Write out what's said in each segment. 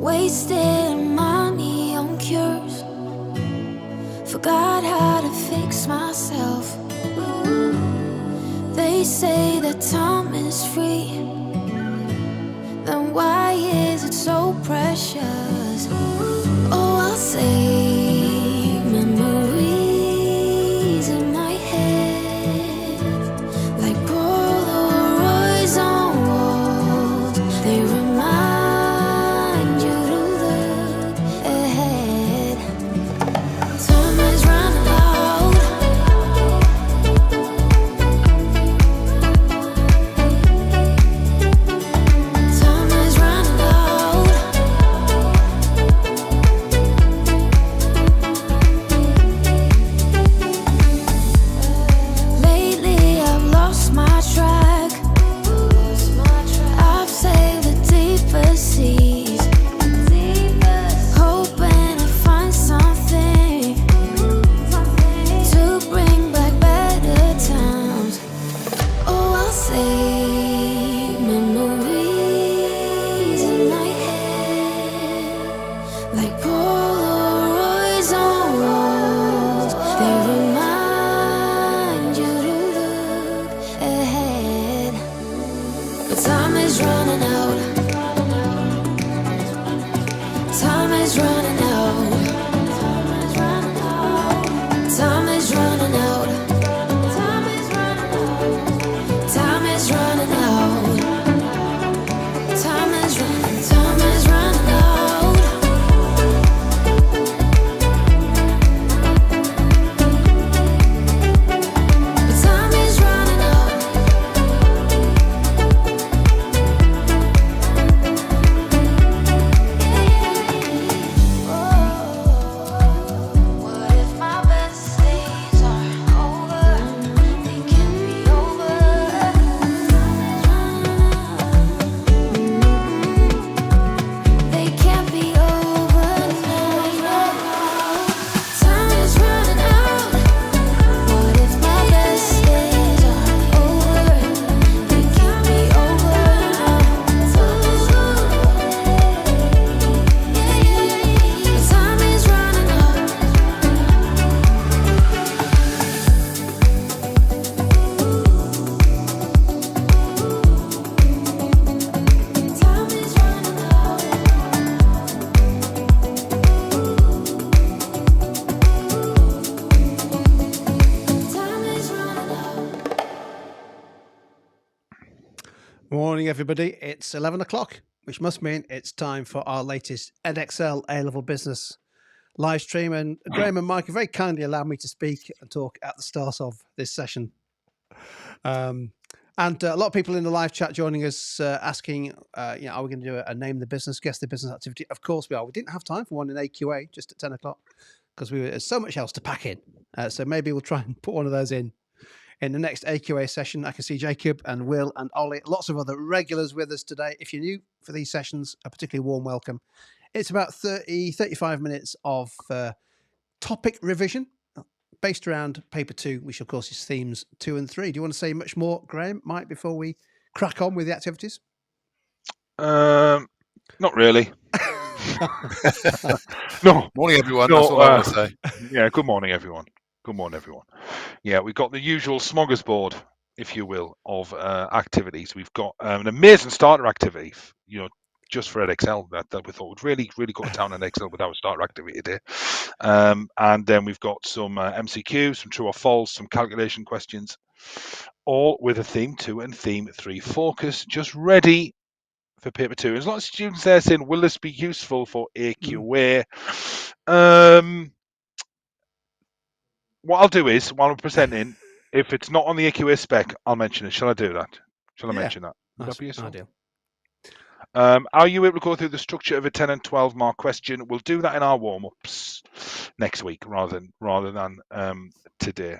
Wasted money on cures. Forgot how to fix myself. They say that time is free. Then why is it so precious? Oh, I'll say memories in my head, like Polaroids on walls. They remind you to look ahead. Time is running out. Time is running out. Lately I've lost my track. I've sailed the deeper seas, hoping to find something to bring back better times. Oh, I'll say memories in my head, like Polaroids on walls. They remind you to look ahead. But time is running out. Time is running out. Time is running out. Time is running out. Time is running out. Time is running. Time is running out. But time is running out. What if my best days are over? They can be over. They can't be over now. Time is running out. What if my best days are over? They can't be over now. Time is running out. Time is running out. Time is running out. Morning, everybody. It's 11 o'clock, which must mean it's time for our latest Edexcel A-Level Business live stream. And Graham and Mike have very kindly allowed me to speak and talk at the start of this session. And a lot of people in the live chat joining us asking, are we going to do a name the business, guess the business activity? Of course we are. We didn't have time for one in AQA just at 10 o'clock because there's so much else to pack in. So maybe we'll try and put one of those in the next AQA session. I can see Jacob and Will and Ollie, lots of other regulars with us today. If you're new for these sessions, a particularly warm welcome. It's about 35 minutes of topic revision based around paper 2, which of course is themes 2 and 3. Do you want to say much more, Graham, Mike, before we crack on with the activities? Not really. No. Morning, everyone. No, That's all I want to say. Yeah, good morning, everyone. Good morning, everyone. Yeah, we've got the usual smorgasbord, if you will, of activities. We've got an amazing starter activity, just for Edexcel that we thought would really go to town in Excel with our starter activity today. And then we've got some MCQ, some true or false, some calculation questions, all with a theme 2 and theme 3 focus, just ready for paper 2. There's a lot of students there saying, will this be useful for AQA? What I'll do is, while I'm presenting, if it's not on the AQA spec, I'll mention it. Shall I do that? Shall I mention that? Would that be useful? Ideal. Are you able to go through the structure of a 10 and 12 mark question? We'll do that in our warm-ups next week rather than today.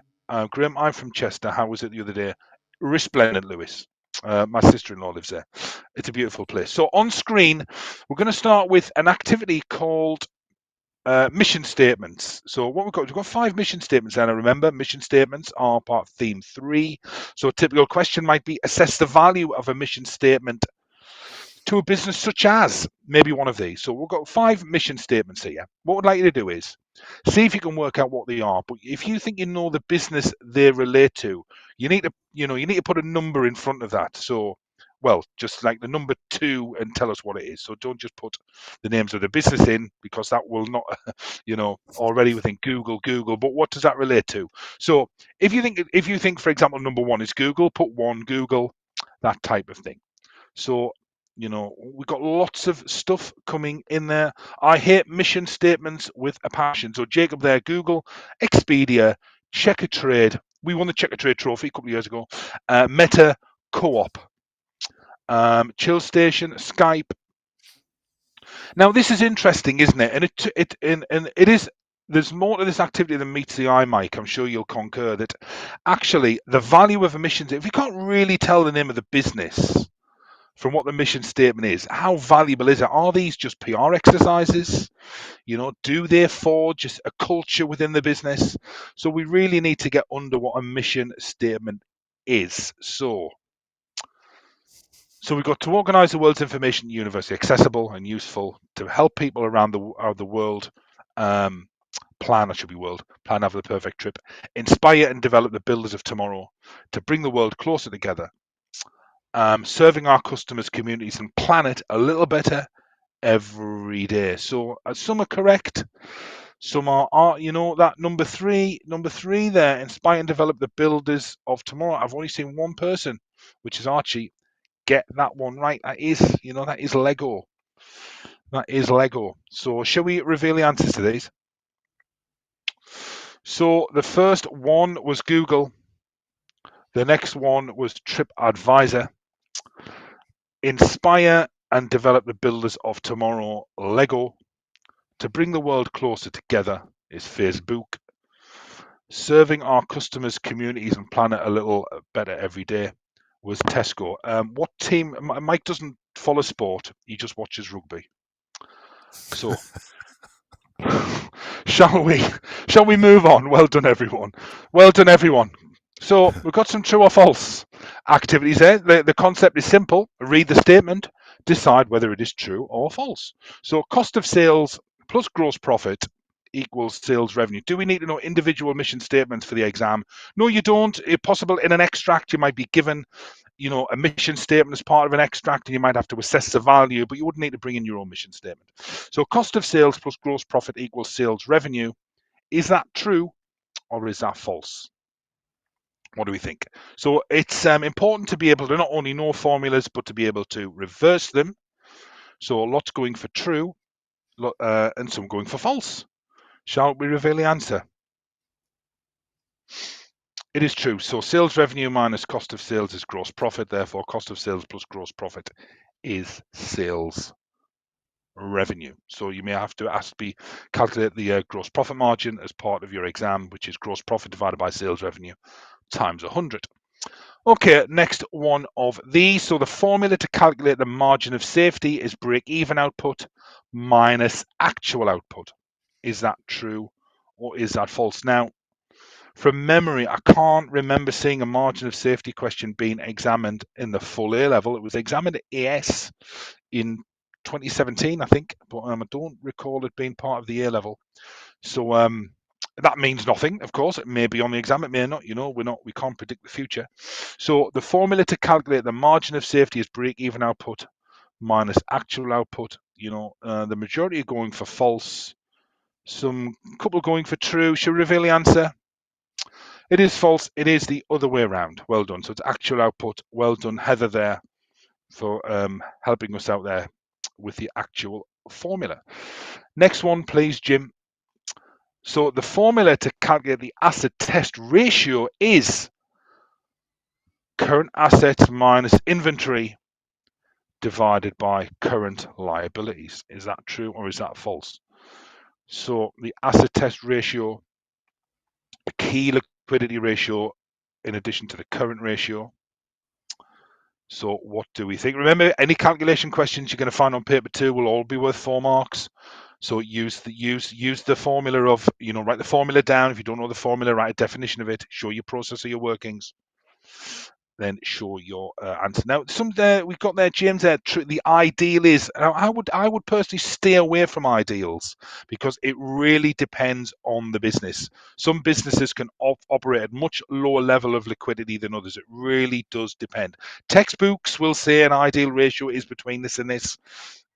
Graham, I'm from Chester. How was it the other day? Resplendent, Lewis. My sister-in-law lives there. It's a beautiful place. So on screen, we're going to start with an activity called mission statements. So what we've got 5 mission statements, and I remember mission statements are part of theme 3. So a typical question might be, assess the value of a mission statement to a business such as maybe one of these. So we've got 5 mission statements here. What I'd like you to do is see if you can work out what they are. But if you think you know the business they relate to, you need to put a number in front of that. So, well, just like the number 2 and tell us what it is. So don't just put the names of the business in, because that will not, already within Google. But what does that relate to? So if you think, for example, number 1 is Google, put 1 Google, that type of thing. So, we've got lots of stuff coming in there. I hate mission statements with a passion. So Jacob there, Google, Expedia, Checker Trade. We won the Checker Trade trophy a couple of years ago. Meta, Co-op, Chill Station, Skype. Now this is interesting, isn't it? And it is. There's more to this activity than meets the eye, Mike. I'm sure you'll concur that actually the value of a mission, if you can't really tell the name of the business from what the mission statement is, how valuable is it? Are these just PR exercises? Do they forge a culture within the business? So we really need to get under what a mission statement is. So we've got to organize the world's information universe accessible and useful to help people around the world plan have the perfect trip, inspire and develop the builders of tomorrow, to bring the world closer together, serving our customers, communities, and planet a little better every day. So some are correct, some are that number three there, inspire and develop the builders of tomorrow. I've only seen one person, which is Archie, get that one right. That is Lego. That is Lego. So shall we reveal the answers to these? So the first one was Google. The next one was TripAdvisor. Inspire and develop the builders of tomorrow, Lego. To bring the world closer together is Facebook. Serving our customers, communities, and planet a little better every day was Tesco. What team? Mike doesn't follow sport; he just watches rugby. So, shall we move on? Well done, everyone. Well done, everyone. So we've got some true or false activities there. The concept is simple. Read the statement, decide whether it is true or false. So cost of sales plus gross profit equals sales revenue. Do we need to know individual mission statements for the exam? No, you don't. If possible, in an extract, you might be given, a mission statement as part of an extract, and you might have to assess the value, but you wouldn't need to bring in your own mission statement. So cost of sales plus gross profit equals sales revenue. Is that true or is that false? What do we think? So it's important to be able to not only know formulas, but to be able to reverse them. So lots going for true and some going for false. Shall we reveal the answer? It is true. So sales revenue minus cost of sales is gross profit. Therefore, cost of sales plus gross profit is sales revenue. So you may have to calculate the gross profit margin as part of your exam, which is gross profit divided by sales revenue times 100. Okay, next one of these. So the formula to calculate the margin of safety is break-even output minus actual output. Is that true or is that false? Now, from memory, I can't remember seeing a margin of safety question being examined in the full A-level. It was examined at AS in 2017, I think, but I don't recall it being part of the A-level. So that means nothing, of course. It may be on the exam, it may not. We can't predict the future. So the formula to calculate the margin of safety is break-even output minus actual output. The majority are going for false. Some couple going for true. Should we reveal the answer? It is false. It is the other way around. Well done. So it's actual output. Well done, Heather, there, for helping us out there with the actual formula. Next one, please, Jim. So the formula to calculate the asset test ratio is current assets minus inventory divided by current liabilities. Is that true or is that false? So the asset test ratio, a key liquidity ratio in addition to the current ratio. So what do we think? Remember, any calculation questions you're going to find on paper 2 will all be worth 4 marks. So use the formula of, write the formula down. If you don't know the formula, write a definition of it, show your process or your workings. then show your answer. Now, some there we've got there, James. There, the ideal is. I would personally stay away from ideals because it really depends on the business. Some businesses can operate at much lower level of liquidity than others. It really does depend. Textbooks will say an ideal ratio is between this and this.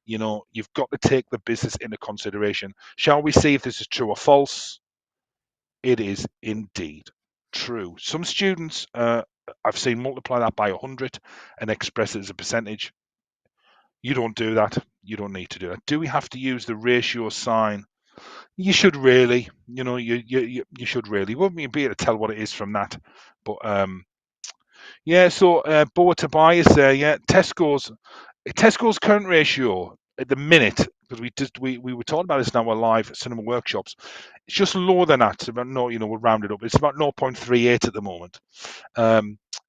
You know, you've got to take the business into consideration. Shall we see if this is true or false? It is indeed true. Some students, I've seen multiply that by 100 and express it as a percentage. You don't do that. You don't need to do that. Do we have to use the ratio sign? You should really. You know, you should really. Wouldn't be able to tell what it is from that? But yeah. So Boa Tobias there. Yeah, Tesco's current ratio at the minute, because we were talking about this in our live cinema workshops, it's just lower than that. It's about we'll round it up. It's about 0.38 at the moment.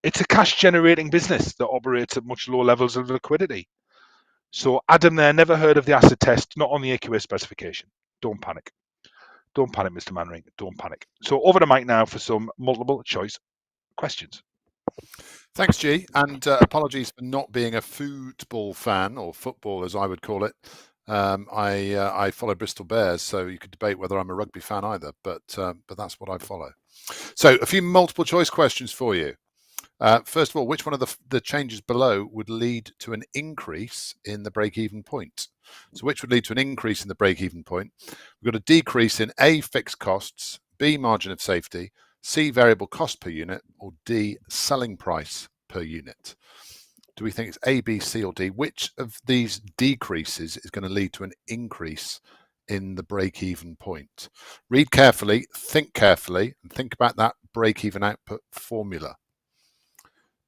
It's a cash generating business that operates at much lower levels of liquidity. So Adam there, never heard of the acid test, not on the AQA specification. Don't panic. Don't panic, Mr. Manring. Don't panic. So over to Mike now for some multiple choice questions. Thanks, G, and apologies for not being a football fan, or football as I would call it. I follow Bristol Bears, so you could debate whether I'm a rugby fan either, but that's what I follow. So a few multiple choice questions for you. First of all, which one of the changes below would lead to an increase in the break-even point? So which would lead to an increase in the break-even point? We've got a decrease in A, fixed costs, B, margin of safety, C, variable cost per unit, or D, selling price per unit. Do we think it's A, B, C, or D? Which of these decreases is going to lead to an increase in the break-even point? Read carefully, and think about that break-even output formula.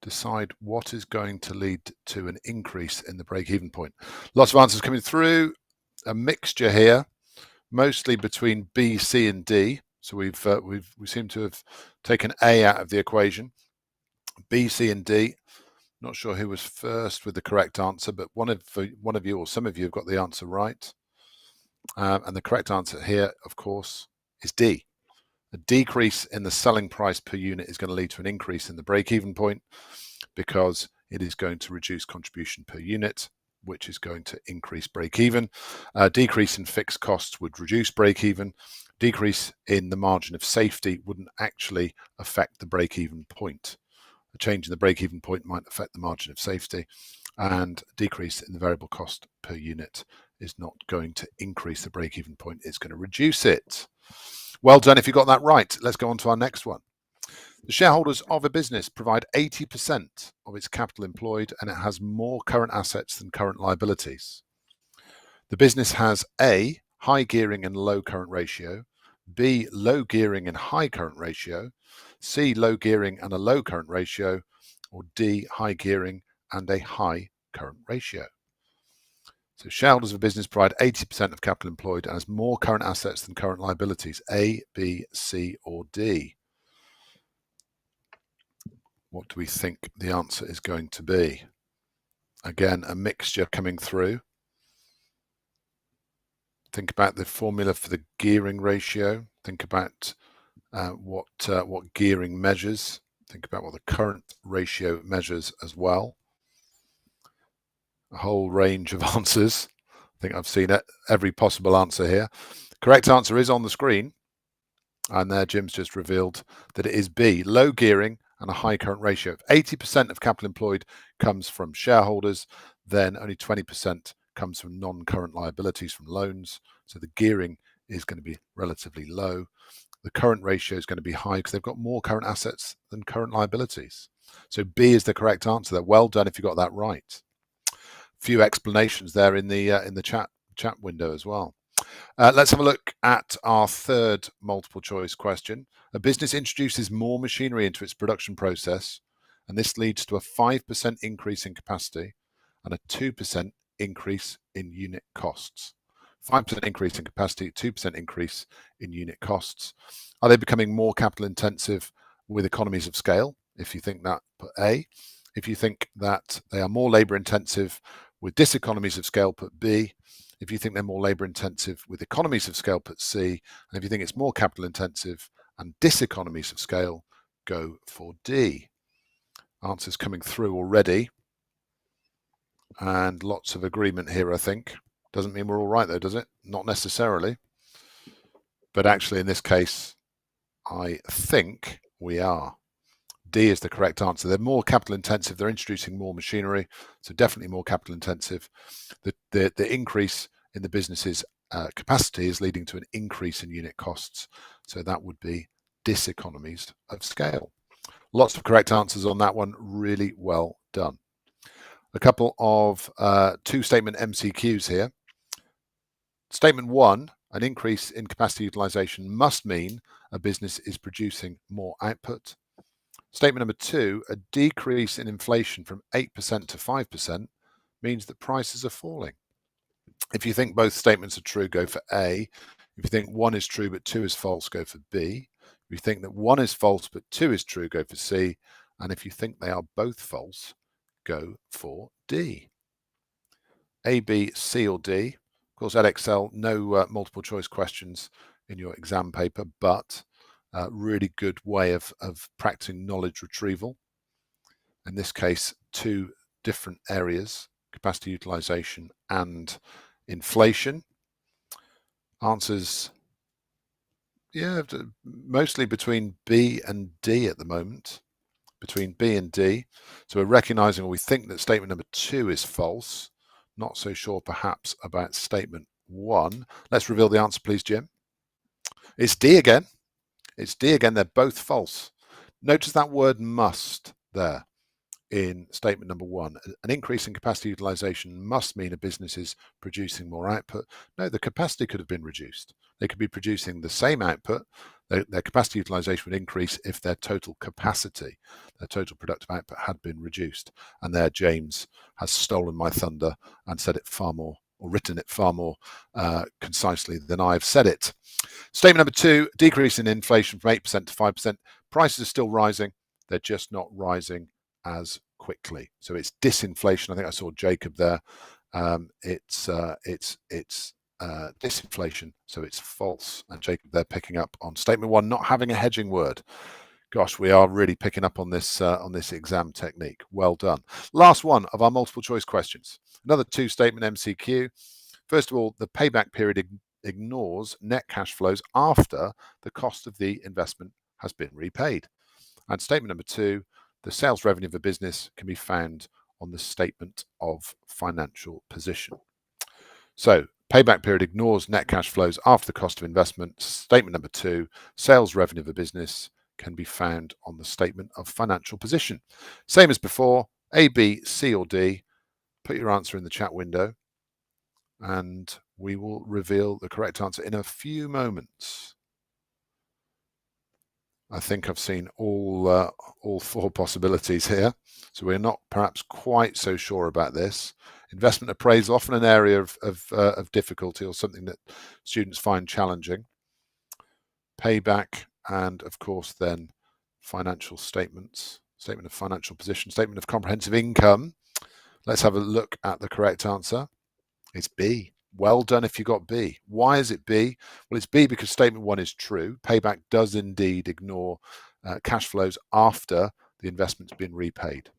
Decide what is going to lead to an increase in the break-even point. Lots of answers coming through. A mixture here, mostly between B, C, and D. So we seem to have taken A out of the equation. B, C, and D. Not sure who was first with the correct answer, but one of you or some of you have got the answer right. And the correct answer here, of course, is D. A decrease in the selling price per unit is going to lead to an increase in the break-even point because it is going to reduce contribution per unit, which is going to increase break-even. Decrease in fixed costs would reduce break-even. Decrease in the margin of safety wouldn't actually affect the break-even point. A change in the break-even point might affect the margin of safety, and decrease in the variable cost per unit is not going to increase the break-even point, it's going to reduce it. Well done if you got that right. Let's go on to our next one. The shareholders of a business provide 80% of its capital employed, and it has more current assets than current liabilities. The business has A, high gearing and low current ratio, B, low gearing and high current ratio, C, low gearing and a low current ratio, or D, high gearing and a high current ratio. So shareholders of a business provide 80% of capital employed and has more current assets than current liabilities. A, B, C, or D? What do we think the answer is going to be? Again, a mixture coming through. Think about the formula for the gearing ratio. Think about what gearing measures. Think about what the current ratio measures as well. A whole range of answers. I think I've seen every possible answer here. Correct answer is on the screen. And there Jim's just revealed that it is B, low gearing and a high current ratio. If 80% of capital employed comes from shareholders, then only 20% comes from non-current liabilities from loans. So the gearing is going to be relatively low. The current ratio is going to be high because they've got more current assets than current liabilities. So B is the correct answer there. Well done if you got that right. A few explanations there in the chat window as well. Let's have a look at our third multiple choice question. A business introduces more machinery into its production process, and this leads to a 5% increase in capacity and a 2% increase in unit costs. 5% increase in capacity, 2% increase in unit costs. Are they becoming more capital intensive with economies of scale? If you think that, put A. If you think that they are more labor intensive with diseconomies of scale, put B. If you think they're more labor intensive with economies of scale, put C. And if you think it's more capital intensive and diseconomies of scale, go for D. Answers coming through already. And lots of agreement here, I think. Doesn't mean we're all right though, does it? Not necessarily. But actually in this case, I think we are. D is the correct answer. They're more capital intensive. They're introducing more machinery, so definitely more capital intensive. The increase in the business's capacity is leading to an increase in unit costs. So that would be diseconomies of scale. Lots of correct answers on that one. Really well done. A couple of two-statement MCQs here. Statement 1, an increase in capacity utilization must mean a business is producing more output. Statement number 2, a decrease in inflation from 8% to 5% means that prices are falling. If you think both statements are true, go for A. If you think one is true but 2 is false, go for B. If you think that 1 is false but 2 is true, go for C. And if you think they are both false, go for D. A, B, C or D. Of course, Edexcel, no multiple choice questions in your exam paper, but a really good way of practicing knowledge retrieval. In this case, 2 different areas, capacity utilization and inflation. Answers, yeah, mostly between B and D at the moment. Between B and D. So we're recognizing, or we think that statement number 2 is false. Not so sure perhaps about statement 1. Let's reveal the answer, please, Jim. It's D again. It's D again. They're both false. Notice that word must there in statement number 1. An increase in capacity utilization must mean a business is producing more output. No, the capacity could have been reduced. They could be producing the same output. Their capacity utilization would increase if their total capacity, their total productive output had been reduced. And there James has stolen my thunder and said it far more, or written it far more concisely than I've said it. Statement number 2, decrease in inflation from 8% to 5%. Prices are still rising. They're just not rising as quickly. So it's disinflation. I think I saw Jacob there. It's disinflation, so it's false. And Jacob there picking up on statement 1, not having a hedging word. Gosh, we are really picking up on this exam technique. Well done. Last one of our multiple choice questions. Another 2-statement MCQ. First of all, the payback period ignores net cash flows after the cost of the investment has been repaid. And statement number 2, the sales revenue of a business can be found on the statement of financial position. So payback period ignores net cash flows after the cost of investment. Statement number 2, sales revenue of a business can be found on the statement of financial position. Same as before, A, B, C or D. Put your answer in the chat window and we will reveal the correct answer in a few moments. I think I've seen all 4 possibilities here, so we're not perhaps quite so sure about this. Investment appraisal, often an area of difficulty or something that students find challenging. Payback, and of course then financial statements, statement of financial position, statement of comprehensive income. Let's have a look at the correct answer. It's B. Well done if you got B. Why is it B? Well, it's B because statement 1 is true. Payback does indeed ignore cash flows after the investment's been repaid.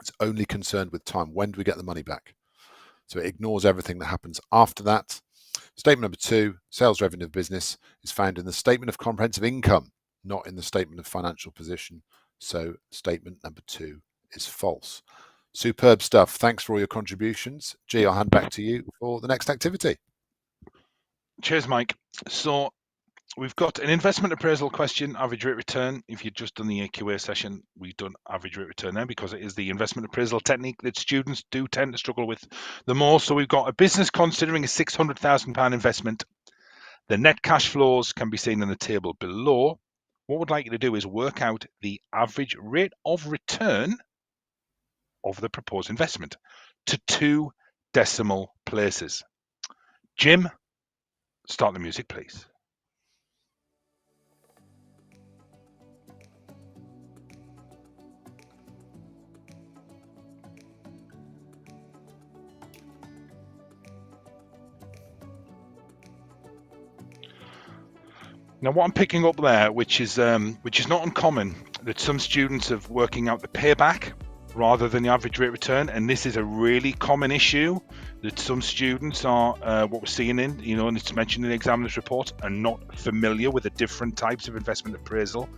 It's only concerned with time. When do we get the money back? So it ignores everything that happens after that. Statement number 2, sales revenue of business, is found in the statement of comprehensive income, not in the statement of financial position. So statement number 2 is false. Superb stuff. Thanks for all your contributions. G, I'll hand back to you for the next activity. Cheers, Mike. So we've got an investment appraisal question, average rate return. If you'd just done the AQA session, we've done average rate return there because it is the investment appraisal technique that students do tend to struggle with the most. So we've got a business considering a £600,000 investment. The net cash flows can be seen in the table below. What we'd like you to do is work out the average rate of return of the proposed investment to 2 decimal places. Jim, start the music, please. Now, what I'm picking up there, which is not uncommon that some students are working out the payback rather than the average rate return, and this is a really common issue that some students are what we're seeing in, and it's mentioned in the examiner's report, are not familiar with the different types of investment appraisal.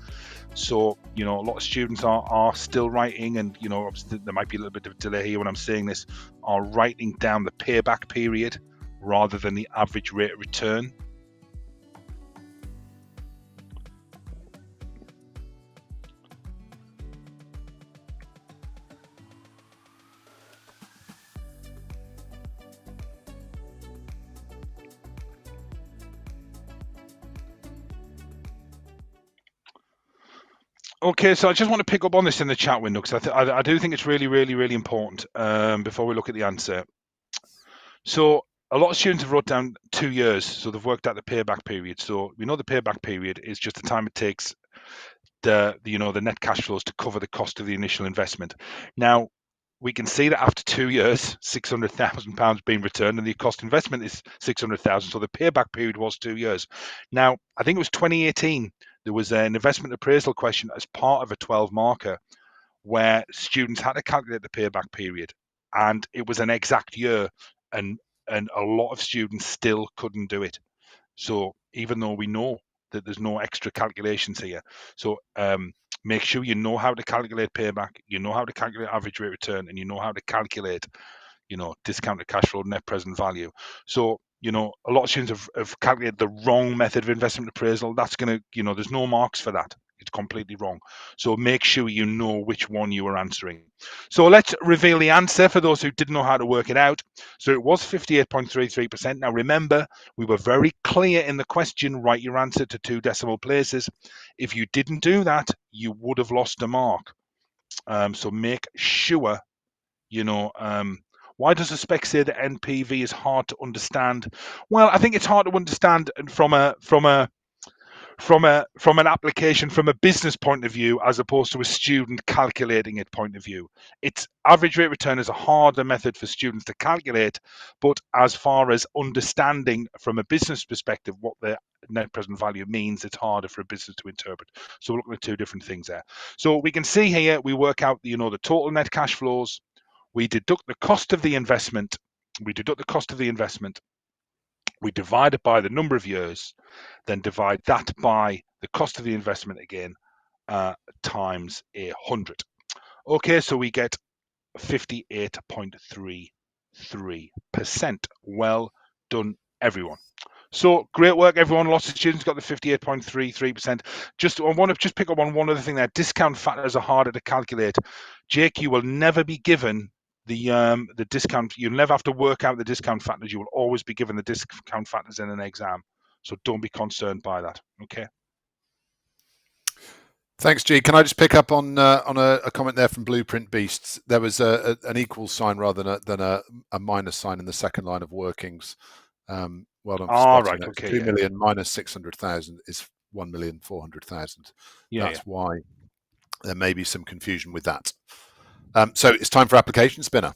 So a lot of students are still writing, and obviously there might be a little bit of a delay here when I'm saying this, are writing down the payback period rather than the average rate of return. Okay, so I just want to pick up on this in the chat window, because I do think it's really, really, really important before we look at the answer. So a lot of students have wrote down 2 years, so they've worked out the payback period. So we know the payback period is just the time it takes the net cash flows to cover the cost of the initial investment. Now, we can see that after 2 years, £600,000 being returned, and the cost investment is 600,000. So the payback period was 2 years. Now, I think it was 2018. There was an investment appraisal question as part of a 12 marker where students had to calculate the payback period, and it was an exact year, and a lot of students still couldn't do it. So even though we know that there's no extra calculations here, so make sure you know how to calculate payback, you know how to calculate average rate return, and you know how to calculate discounted cash flow, net present value. So a lot of students have calculated the wrong method of investment appraisal. That's going to, there's no marks for that. It's completely wrong. So make sure you know which one you are answering. So let's reveal the answer for those who didn't know how to work it out. So it was 58.33%. Now remember, we were very clear in the question, write your answer to 2 decimal places. If you didn't do that, you would have lost a mark. So make sure, why does the spec say that NPV is hard to understand? Well, I think it's hard to understand from an application, from a business point of view, as opposed to a student calculating it point of view. It's average rate return is a harder method for students to calculate, but as far as understanding from a business perspective what the net present value means, it's harder for a business to interpret. So we're looking at 2 different things there. So we can see here, we work out the total net cash flows. We deduct the cost of the investment. We divide it by the number of years, then divide that by the cost of the investment again, times 100. Okay, so we get 58.33%. Well done, everyone. So great work, everyone. Lots of students got the 58.33%. I want to pick up on one other thing there. Discount factors are harder to calculate. Jake, you will never be given the discount. You'll never have to work out the discount factors. You will always be given the discount factors in an exam. So don't be concerned by that. Okay. Thanks, G. Can I just pick up on a comment there from Blueprint Beasts? There was an equal sign rather than a minus sign in the second line of workings. Well done for spotting right. it. Okay. 2 million minus 600,000 is 1,400,000. That's why there may be some confusion with that. So it's time for Application Spinner.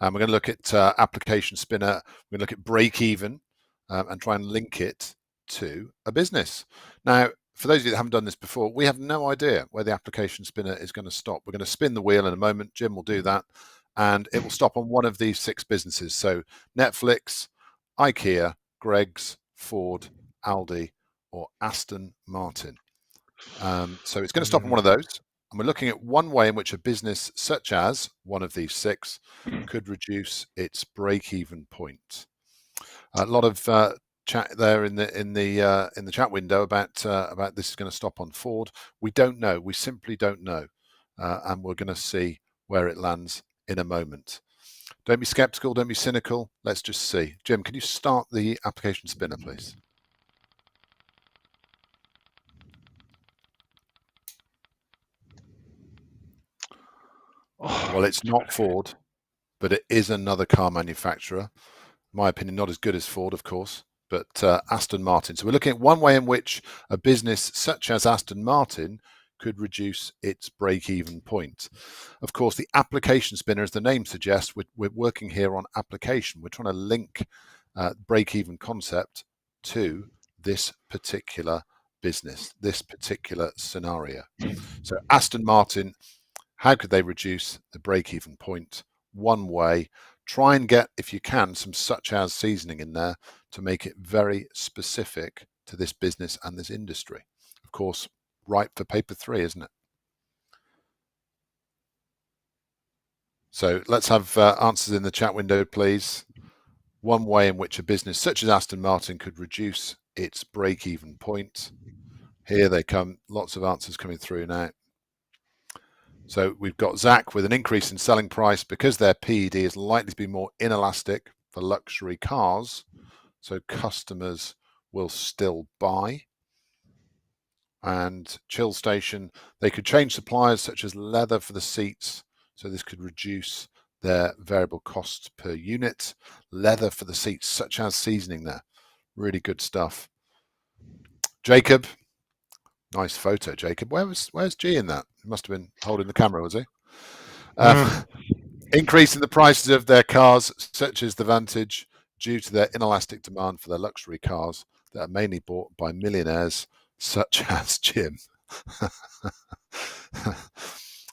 We're going to look at Application Spinner. We're going to look at break even and try and link it to a business. Now, for those of you that haven't done this before, we have no idea where the Application Spinner is going to stop. We're going to spin the wheel in a moment. Jim will do that, and it will stop on one of these 6 businesses. So Netflix, IKEA, Greggs, Ford, Aldi, or Aston Martin. So it's going to stop on one of those. And we're looking at one way in which a business such as one of these 6 could reduce its break-even point. A lot of chat there in the chat window about this is going to stop on Ford. We don't know. We simply don't know, and we're going to see where it lands in a moment. Don't be skeptical. Don't be cynical. Let's just see. Jim, can you start the Application Spinner, please? Well, it's not Ford, but it is another car manufacturer. In my opinion, not as good as Ford, of course, but Aston Martin. So we're looking at one way in which a business such as Aston Martin could reduce its break-even point. Of course, the Application Spinner, as the name suggests, we're working here on application. We're trying to link break-even concept to this particular business, this particular scenario. So Aston Martin, how could they reduce the break-even point? One way, try and get, if you can, some such as seasoning in there to make it very specific to this business and this industry. Of course, right for paper 3, isn't it? So let's have answers in the chat window, please. One way in which a business such as Aston Martin could reduce its break-even point. Here they come, lots of answers coming through now. So we've got Zach with an increase in selling price because their PED is likely to be more inelastic for luxury cars, so customers will still buy. And Chill Station, they could change suppliers such as leather for the seats, so this could reduce their variable costs per unit. Leather for the seats, such as seasoning there. Really good stuff. Jacob, nice photo, Jacob. Where's G in that? He must have been holding the camera, was he? Increasing the prices of their cars, such as the Vantage, due to their inelastic demand for their luxury cars that are mainly bought by millionaires, such as Jim.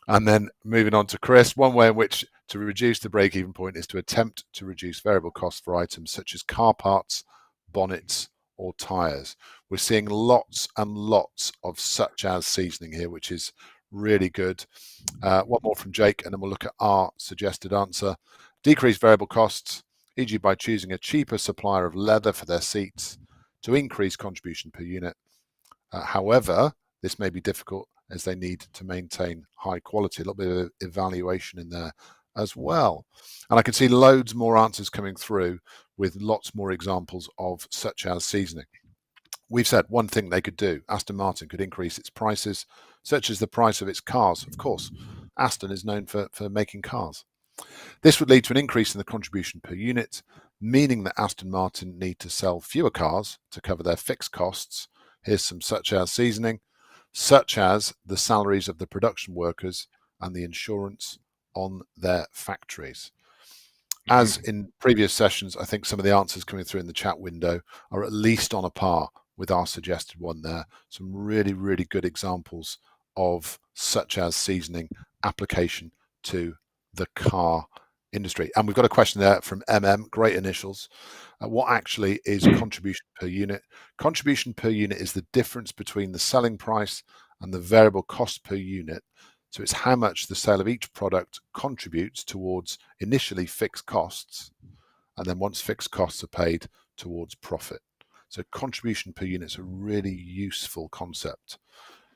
And then moving on to Chris, one way in which to reduce the break-even point is to attempt to reduce variable costs for items such as car parts, bonnets, or tyres. We're seeing lots and lots of such as seasoning here, which is really good. One more from Jake, and then we'll look at our suggested answer. Decrease variable costs, e.g. by choosing a cheaper supplier of leather for their seats to increase contribution per unit. However, this may be difficult as they need to maintain high quality. A little bit of evaluation in there as well. And I can see loads more answers coming through with lots more examples of such as seasoning. We've said one thing they could do. Aston Martin could increase its prices, such as the price of its cars. Of course, Aston is known for making cars. This would lead to an increase in the contribution per unit, meaning that Aston Martin need to sell fewer cars to cover their fixed costs. Here's some such as seasoning, such as the salaries of the production workers and the insurance on their factories. As in previous sessions, I think some of the answers coming through in the chat window are at least on a par with our suggested one there. Some really, really good examples of such as seasoning application to the car industry. And we've got a question there from MM, great initials. What actually is contribution per unit? Contribution per unit is the difference between the selling price and the variable cost per unit. So it's how much the sale of each product contributes towards initially fixed costs, and then once fixed costs are paid, towards profit. So contribution per unit is a really useful concept.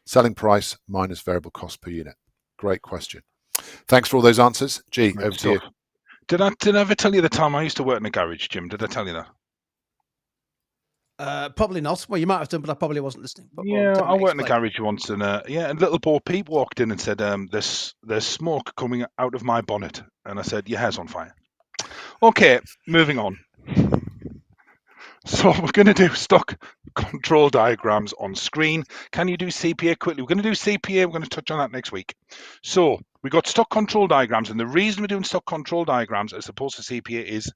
Selling price minus variable cost per unit. Great question. Thanks for all those answers. G, Great over to you. stuff. Did I ever tell you the time I used to work in a garage, Jim? Did I tell you that? Probably not. Well, you might have done, but I probably wasn't listening. But Yeah, tell me, I worked in a explain. garage once, and and little Bo Peep walked in and said, "There's smoke coming out of my bonnet," and I said, "Your hair's on fire." Okay, moving on. So we're going to do stock control diagrams on screen. Can you do CPA quickly? We're going to do CPA. We're going to touch on that next week. So we got stock control diagrams, and the reason we're doing stock control diagrams as opposed to CPA is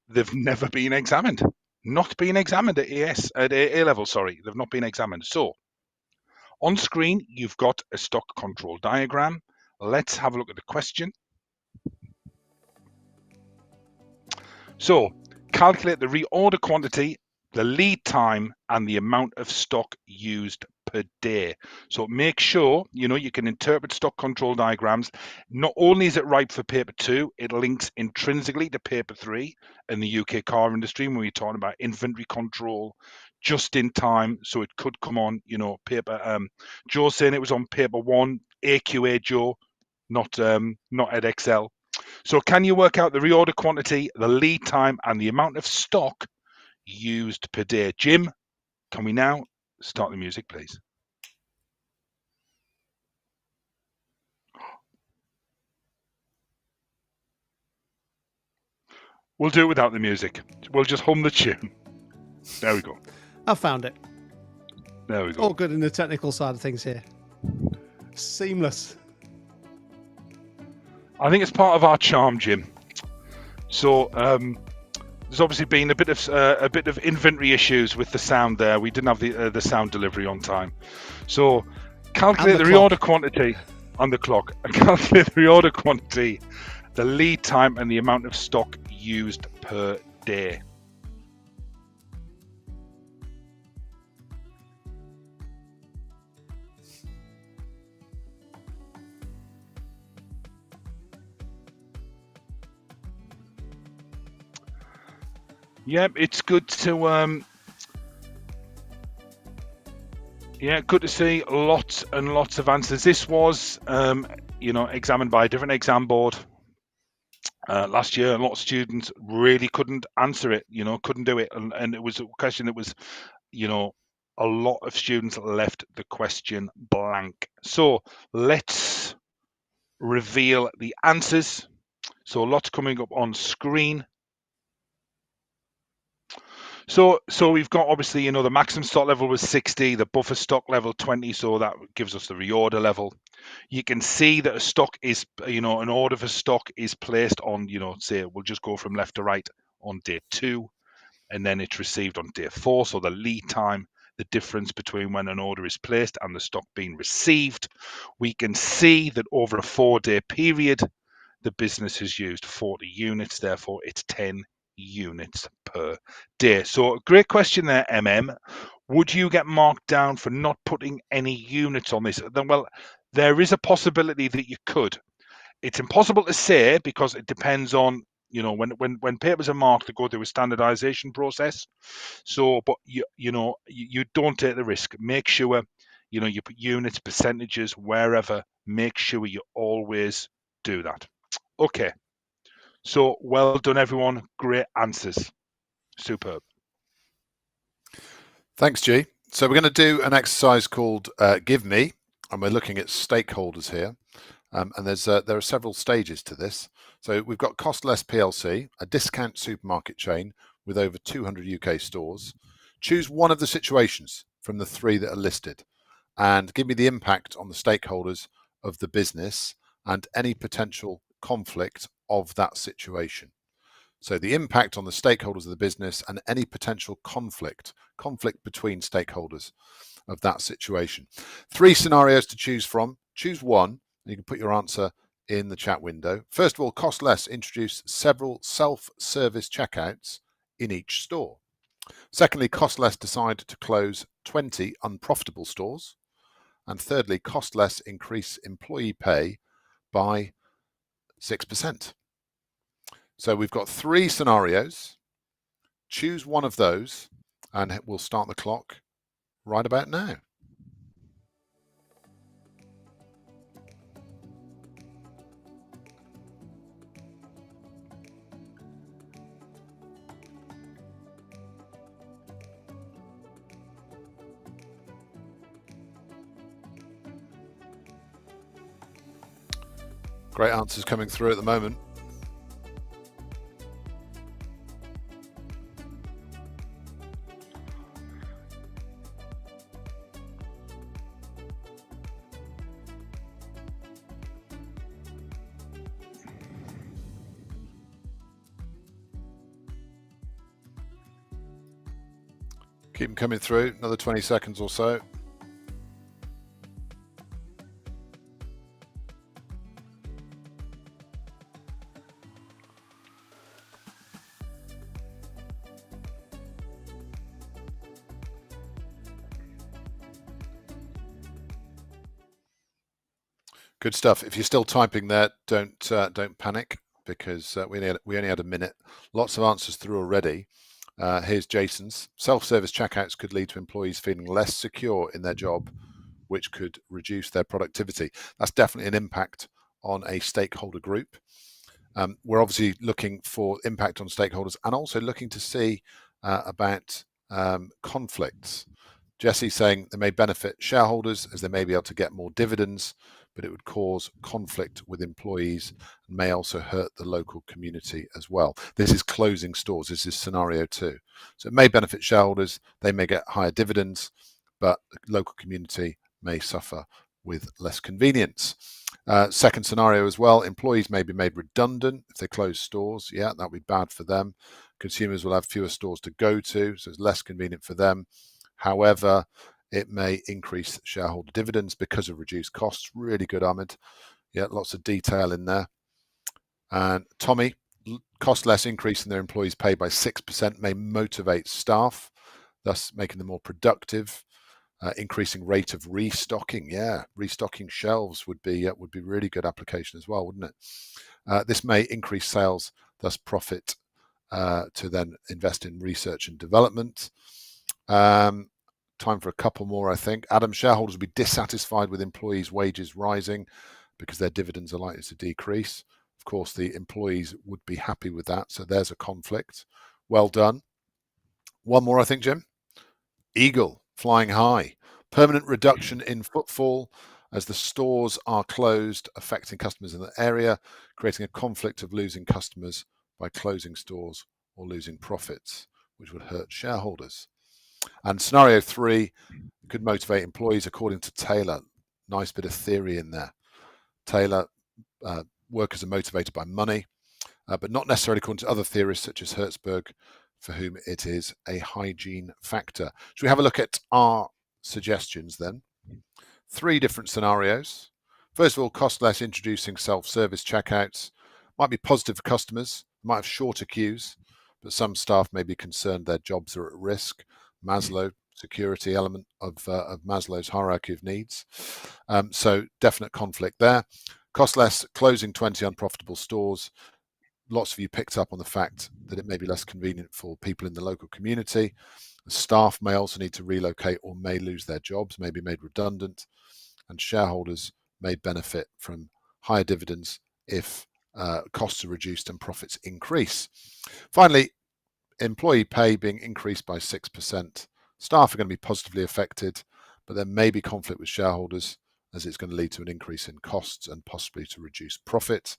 they've never been examined. Not been examined at A-level, sorry. They've not been examined. So on screen, you've got a stock control diagram. Let's have a look at the question. So calculate the reorder quantity, the lead time, and the amount of stock used per day. So make sure you can interpret stock control diagrams. Not only is it right for paper 2, it links intrinsically to paper 3 in the UK car industry when we're talking about inventory control, just in time. So it could come on, paper. Joe's saying it was on paper 1, AQA Joe, not Edexcel. So can you work out the reorder quantity, the lead time, and the amount of stock used per day? Jim, can we now start the music, please? We'll do it without the music. We'll just hum the tune. There we go. I found it. There we go. All good in the technical side of things here. Seamless. I think it's part of our charm, Jim. So There's obviously been a bit of inventory issues with the sound there. We didn't have the sound delivery on time. So calculate the reorder quantity on the clock and calculate the reorder quantity, the lead time, and the amount of stock used per day. Yeah, it's good to good to see lots and lots of answers. This was examined by a different exam board last year. A lot of students really couldn't answer it, couldn't do it, and it was a question that was, a lot of students left the question blank. So let's reveal the answers. So lots coming up on screen. So we've got, obviously, the maximum stock level was 60, the buffer stock level 20, so that gives us the reorder level. You can see that a stock is, an order for stock is placed on, say we'll just go from left to right on day 2, and then it's received on day 4. So the lead time, the difference between when an order is placed and the stock being received. We can see that over a 4-day period, the business has used 40 units, therefore it's 10 units per day. So great question there, MM. Would you get marked down for not putting any units on this? Well, there is a possibility that you could. It's impossible to say because it depends on, when papers are marked, they go through a standardization process. So, but you don't take the risk. Make sure, you put units, percentages, wherever. Make sure you always do that. Okay. So well done, everyone. Great answers. Superb. Thanks, G. So we're going to do an exercise called Give Me, and we're looking at stakeholders here. And there are several stages to this. So we've got Cost Less PLC, a discount supermarket chain with over 200 UK stores. Choose one of the situations from the 3 that are listed and give me the impact on the stakeholders of the business and any potential conflict of that situation. So the impact on the stakeholders of the business and any potential conflict between stakeholders of that situation. 3 scenarios to choose from. Choose one. You can put your answer in the chat window. First of all, Cost Less introduced several self-service checkouts in each store. Secondly, Cost Less decided to close 20 unprofitable stores. And thirdly, Cost Less increase employee pay by 6%. So we've got 3 scenarios. Choose one of those and we'll start the clock right about now. Great answers coming through at the moment. Keep them coming through, another 20 seconds or so. Good stuff. If you're still typing there, don't panic because we only had a minute. Lots of answers through already. Here's Jason's. Self-service checkouts could lead to employees feeling less secure in their job, which could reduce their productivity. That's definitely an impact on a stakeholder group. We're obviously looking for impact on stakeholders and also looking to see about conflicts. Jesse's saying they may benefit shareholders as they may be able to get more dividends, but it would cause conflict with employees and may also hurt the local community as well. This is closing stores. This is scenario 2. So it may benefit shareholders. They may get higher dividends, but the local community may suffer with less convenience. Second scenario as well, employees may be made redundant if they close stores. Yeah, that would be bad for them. Consumers will have fewer stores to go to, so it's less convenient for them. However, it may increase shareholder dividends because of reduced costs. Really good, Ahmed. Yeah, lots of detail in there. And Tommy, cost less increase in their employees' pay by 6% may motivate staff, thus making them more productive. Increasing rate of restocking. Yeah, restocking shelves would be really good application as well, wouldn't it? This may increase sales, thus profit to then invest in research and development. Time for a couple more, I think. Adam, shareholders will be dissatisfied with employees' wages rising because their dividends are likely to decrease. Of course, the employees would be happy with that, so there's a conflict. Well done. One more, I think, Jim. Eagle, flying high. Permanent reduction in footfall as the stores are closed, affecting customers in the area, creating a conflict of losing customers by closing stores or losing profits, which would hurt shareholders. And scenario 3 could motivate employees, according to Taylor. Nice bit of theory in there. Taylor, workers are motivated by money, but not necessarily according to other theorists such as Hertzberg, for whom it is a hygiene factor. Should we have a look at our suggestions then? 3 different scenarios. First of all, cost less introducing self-service checkouts. Might be positive for customers, might have shorter queues, but some staff may be concerned their jobs are at risk. Maslow, security element of Maslow's hierarchy of needs. So definite conflict there. Cost less closing 20 unprofitable stores. Lots of you picked up on the fact that it may be less convenient for people in the local community. The staff may also need to relocate or may lose their jobs, may be made redundant, and shareholders may benefit from higher dividends if costs are reduced and profits increase. Finally, employee pay being increased by 6%. Staff are going to be positively affected, but there may be conflict with shareholders as it's going to lead to an increase in costs and possibly to reduce profit.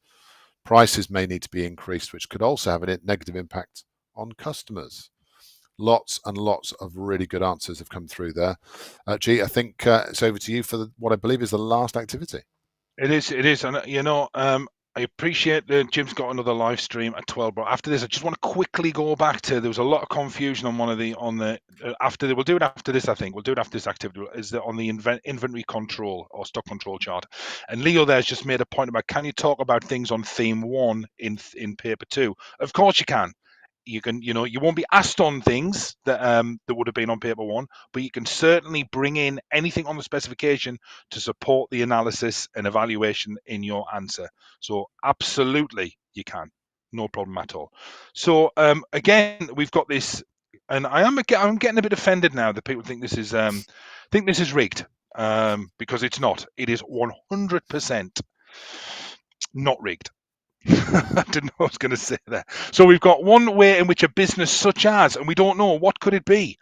Prices may need to be increased, which could also have a negative impact on customers. Lots and lots of really good answers have come through there. G, I think it's over to you for what I believe is the last activity. It is, and I appreciate that Jim's got another live stream at 12. But after this, I just want to quickly go back to, there was a lot of confusion on we'll do it after this. I think we'll do it after this activity. Is that on the inventory control or stock control chart? And Leo there's just made a point about, can you talk about things on theme 1 in paper 2? Of course you can. You can, you won't be asked on things that that would have been on paper 1, but you can certainly bring in anything on the specification to support the analysis and evaluation in your answer. So absolutely you can, no problem at all. So again, we've got this, and I'm getting a bit offended now that people think this is rigged, because it's not. It is 100% not rigged. I didn't know I was going to say that. So we've got one way in which a business such as, and we don't know, what could it be,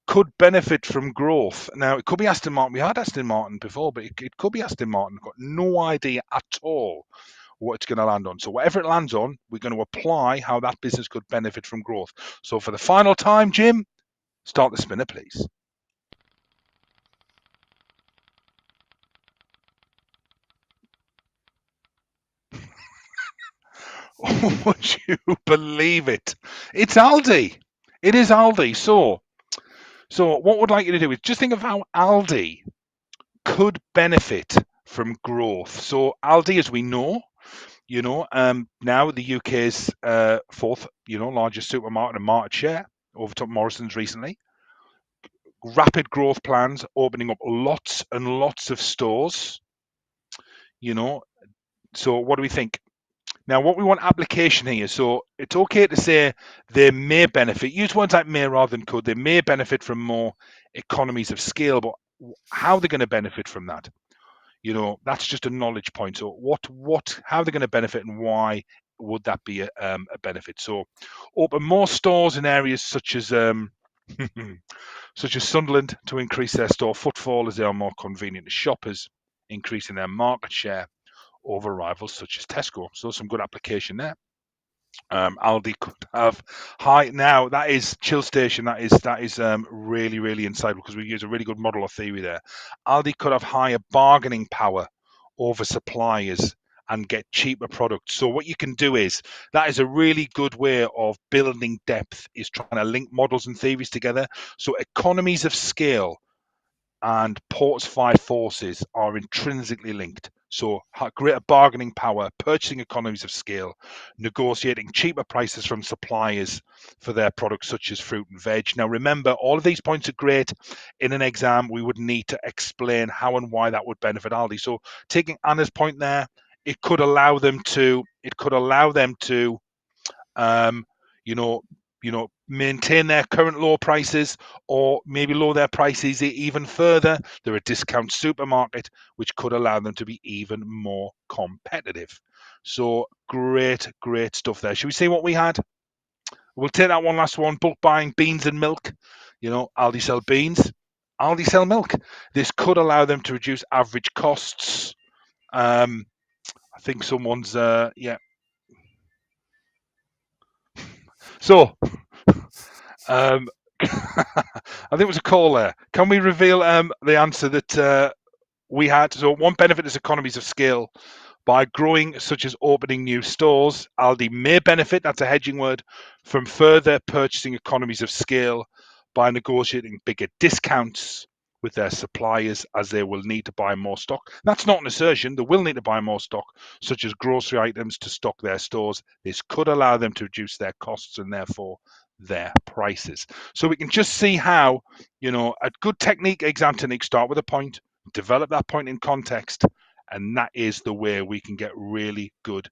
could benefit from growth. Now, it could be Aston Martin. We had Aston Martin before, but it could be Aston Martin. Got no idea at all what it's going to land on. So whatever it lands on, we're going to apply how that business could benefit from growth. So for the final time, Jim, start the spinner, please. Oh, would you believe it? It's Aldi. It is Aldi. So what would like you to do is just think of how Aldi could benefit from growth. So Aldi, as we know, now the UK's 4th, largest supermarket and market share, overtook Morrison's recently. Rapid growth plans, opening up lots and lots of stores. So what do we think? Now, what we want application here, so it's okay to say they may benefit, use words like may rather than could, they may benefit from more economies of scale, but how they're going to benefit from that, that's just a knowledge point. So how they're going to benefit and why would that be a benefit? So open more stores in areas such as Sunderland to increase their store footfall as they are more convenient to shoppers, increasing their market share over rivals such as Tesco. So some good application there. Aldi could have high, now that is Chill Station, that is really, really insightful, because we use a really good model of theory there. Aldi could have higher bargaining power over suppliers and get cheaper products. So what you can do is, that is a really good way of building depth, is trying to link models and theories together. So economies of scale and Port's 5 forces are intrinsically linked. So greater bargaining power, purchasing economies of scale, negotiating cheaper prices from suppliers for their products such as fruit and veg. Now remember, all of these points are great. In an exam, we would need to explain how and why that would benefit Aldi. So taking Anna's point there, it could allow them to maintain their current low prices, or maybe lower their prices even further. They're a discount supermarket, which could allow them to be even more competitive. So great stuff there. Should we see what we had? We'll take that one last one. Bulk buying beans and milk. Aldi sell beans, Aldi sell milk. This could allow them to reduce average costs. I think someone's So, I think it was a call there. Can we reveal the answer that we had? So one benefit is economies of scale. By growing, such as opening new stores, Aldi may benefit, that's a hedging word, from further purchasing economies of scale by negotiating bigger discounts with their suppliers, as they will need to buy more stock. That's not an assertion. They will need to buy more stock, such as grocery items, to stock their stores. This could allow them to reduce their costs and therefore their prices. So we can just see how, a good technique, exam technique, start with a point, develop that point in context, and that is the way we can get really good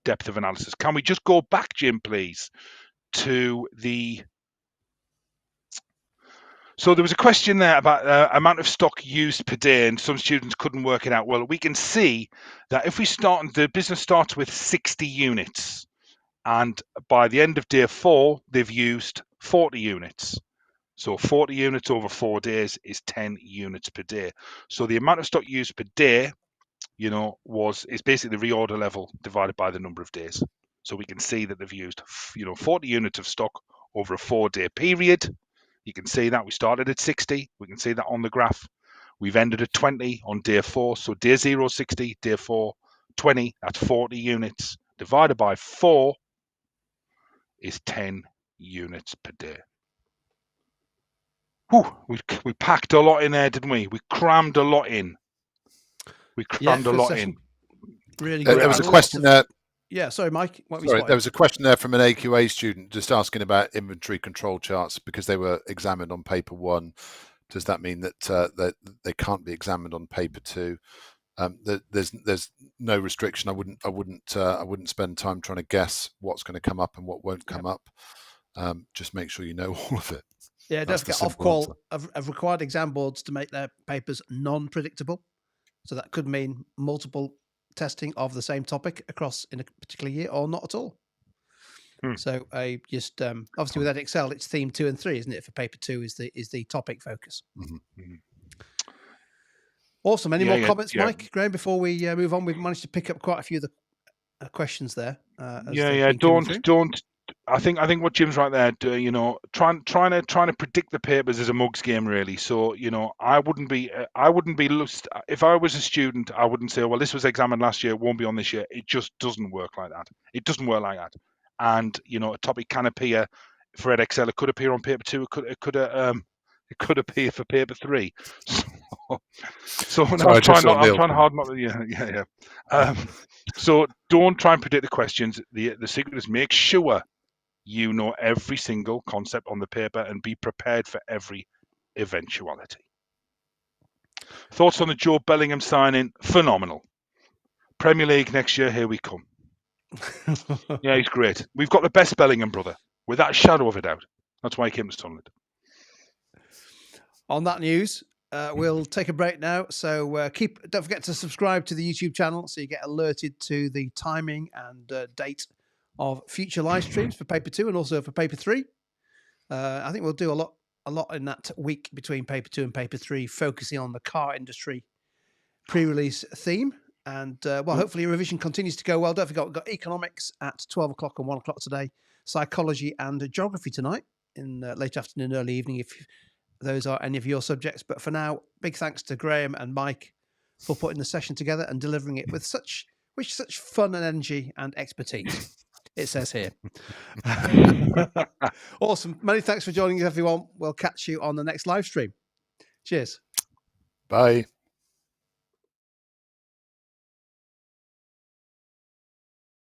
depth of analysis. Can we just go back, Jim, please, to the... So there was a question there about amount of stock used per day, and some students couldn't work it out. Well, we can see that if we start, the business starts with 60 units, and by the end of day 4, they've used 40 units. So 40 units over 4 days is 10 units per day. So the amount of stock used per day, is basically the reorder level divided by the number of days. So we can see that they've used, 40 units of stock over a 4-day period. You can see that we started at 60. We can see that on the graph. We've ended at 20 on day 4. So day 0, 60, day 4, 20. That's 40 units. Divided by 4 is 10 units per day. Whew, we packed a lot in there, didn't we? We crammed a lot in. Really good. There was a question there. Yeah, sorry, Mike. There was a question there from an AQA student just asking about inventory control charts because they were examined on paper 1. Does that mean that they can't be examined on paper 2? There's no restriction. I wouldn't spend time trying to guess what's going to come up and what won't come up. Just make sure you know all of it. Yeah, don't forget Ofqual have required exam boards to make their papers non-predictable. So that could mean multiple testing of the same topic across in a particular year, or not at all. So just obviously with Edexcel, it's theme 2 and 3, isn't it? For paper 2 is the topic focus. Mm-hmm. Awesome. Any more comments, Mike? Graham, before we move on, we've managed to pick up quite a few of the questions there. Don't. I think what Jim's right there. Trying to predict the papers is a mugs game, really. So I wouldn't be if I was a student. I wouldn't say, well, this was examined last year, it won't be on this year. It just doesn't work like that. It doesn't work like that. And a topic can appear for Edexcel. It could appear on paper 2. It could appear for paper 3. So I'm trying hard not to. So don't try and predict the questions. The secret is make sure you know every single concept on the paper and be prepared for every eventuality. Thoughts on the Joe Bellingham signing? Phenomenal. Premier League next year, here we come. Yeah, he's great. We've got the best Bellingham brother, without a shadow of a doubt. That's why he came to Sunderland. On that news, we'll take a break now. So don't forget to subscribe to the YouTube channel so you get alerted to the timing and date of future live streams for paper 2 and also for paper 3. I think we'll do a lot in that week between paper 2 and paper 3, focusing on the car industry pre-release theme. And hopefully revision continues to go well. Don't forget, we've got economics at 12 o'clock and 1 o'clock today, psychology and geography tonight in late afternoon, early evening, if those are any of your subjects. But for now, big thanks to Graham and Mike for putting the session together and delivering it with such with such fun and energy and expertise. It says here. Awesome. Many thanks for joining us, everyone. We'll catch you on the next live stream. Cheers. Bye.